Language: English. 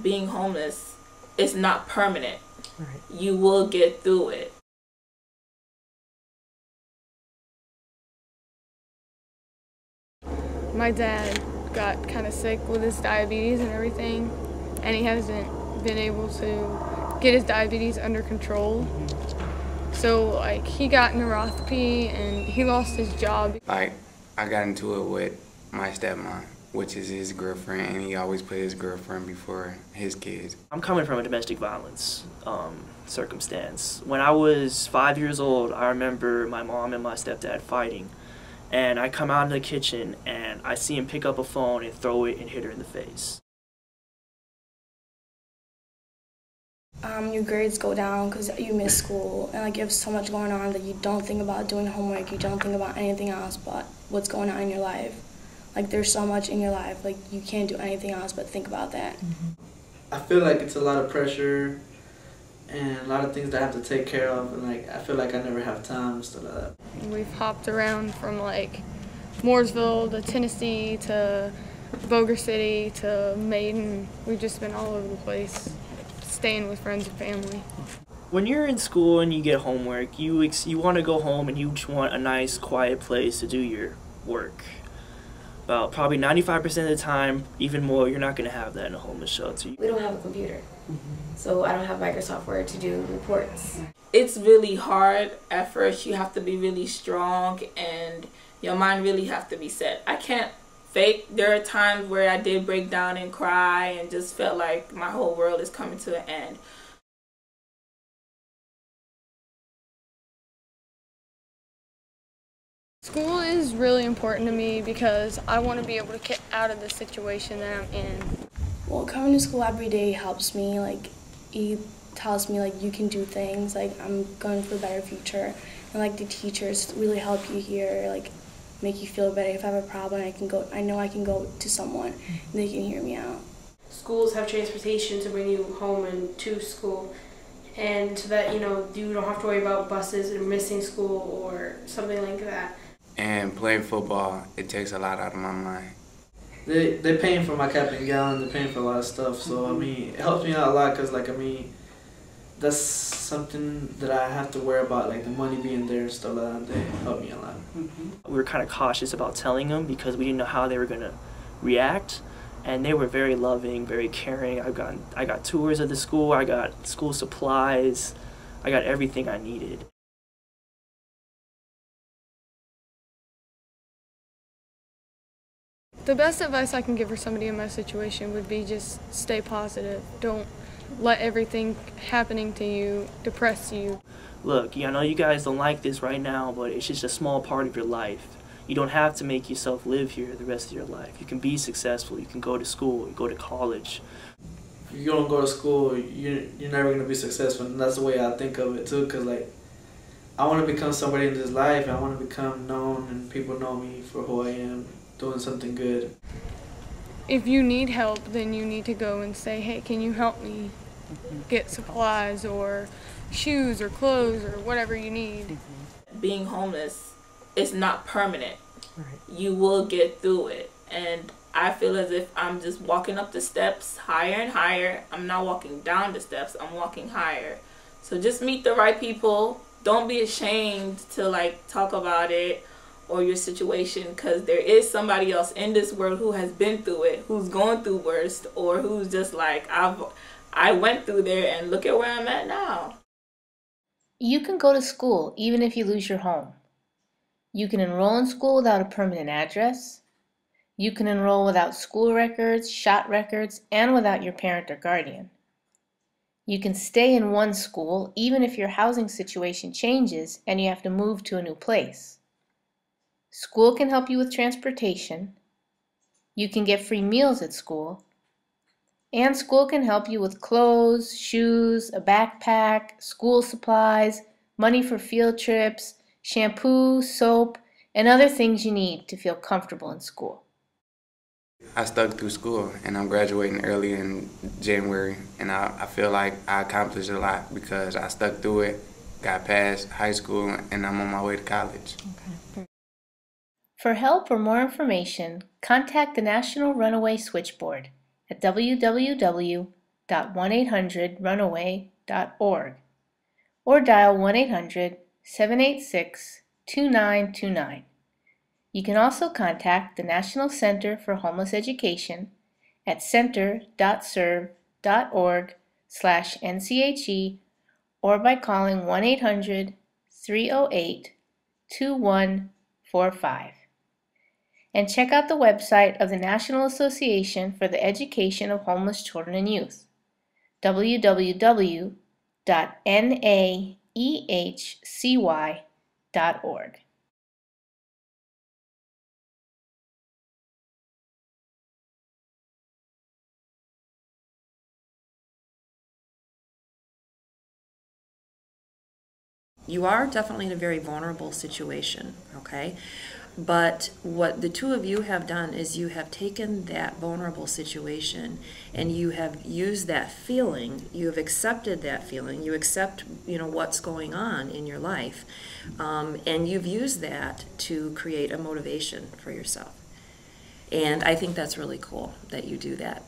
being homeless is not permanent. Right. You will get through it. My dad got kind of sick with his diabetes and everything, and he hasn't been able to get his diabetes under control. So like he got neuropathy and he lost his job. Like I got into it with my stepmom, which is his girlfriend, and he always put his girlfriend before his kids. I'm coming from a domestic violence circumstance. When I was 5 years old, I remember my mom and my stepdad fighting. And I come out in the kitchen and I see him pick up a phone and throw it and hit her in the face. Your grades go down because you miss school, and like you have so much going on that you don't think about doing homework, you don't think about anything else but what's going on in your life. Like there's so much in your life, like you can't do anything else but think about that. I feel like it's a lot of pressure and a lot of things that I have to take care of, and like I feel like I never have time and stuff like that. We've hopped around from like Mooresville to Tennessee to Boger City to Maiden. We've just been all over the place, staying with friends and family. When you're in school and you get homework, you want to go home and you just want a nice quiet place to do your work. About probably 95% of the time, even more, you're not going to have that in a homeless shelter. We don't have a computer, so I don't have Microsoft Word to do reports. It's really hard at first. You have to be really strong and your mind really have to be set. I can't fake. There are times where I did break down and cry and just felt like my whole world is coming to an end. School is really important to me because I want to be able to get out of the situation that I'm in. Well, coming to school every day helps me. Like, he tells me like you can do things. Like I'm going for a better future, and like the teachers really help you here. Like make you feel better. If I have a problem, I know I can go to someone and they can hear me out. Schools have transportation to bring you home and to school, and so that you don't have to worry about buses and missing school or something like that. And playing football, it takes a lot out of my mind. They're paying for my cap and gown, they're paying for a lot of stuff, so I mean, it helps me out a lot because like I mean, that's something that I have to worry about, like the money being there and stuff like that. They help me a lot. We were kind of cautious about telling them because we didn't know how they were going to react, and they were very loving, very caring. I got tours of the school, I got school supplies, I got everything I needed. The best advice I can give for somebody in my situation would be just stay positive. Don't let everything happening to you depress you. Look, I know you guys don't like this right now, but it's just a small part of your life. You don't have to make yourself live here the rest of your life. You can be successful. You can go to school. You go to college. If you don't go to school, you're never going to be successful. And that's the way I think of it too, because like I want to become somebody in this life. I want to become known and people know me for who I am, doing something good. If you need help, then you need to go and say, hey, can you help me get supplies or shoes or clothes or whatever you need. Being homeless is not permanent. Right. You will get through it. And I feel as if I'm just walking up the steps higher and higher. I'm not walking down the steps, I'm walking higher. So just meet the right people. Don't be ashamed to like talk about it or your situation, because there is somebody else in this world who has been through it, who's going through worse, or who's just like, I went through there and look at where I'm at now. You can go to school even if you lose your home. You can enroll in school without a permanent address. You can enroll without school records, shot records, and without your parent or guardian. You can stay in one school even if your housing situation changes and you have to move to a new place. School can help you with transportation. You can get free meals at school. And school can help you with clothes, shoes, a backpack, school supplies, money for field trips, shampoo, soap, and other things you need to feel comfortable in school. I stuck through school, and I'm graduating early in January, and I feel like I accomplished a lot because I stuck through it, got past high school, and I'm on my way to college. Okay. For help or more information, contact the National Runaway Switchboard at www.nrss.org. www.1800runaway.org or dial 1-800-786-2929. You can also contact the National Center for Homeless Education at center.serve.org/NCHE or by calling 1-800-308-2145. And check out the website of the National Association for the Education of Homeless Children and Youth, www.naehcy.org. You are definitely in a very vulnerable situation, okay? But what the two of you have done is you have taken that vulnerable situation and you have used that feeling, you have accepted that feeling, you accept, what's going on in your life, and you've used that to create a motivation for yourself. And I think that's really cool that you do that.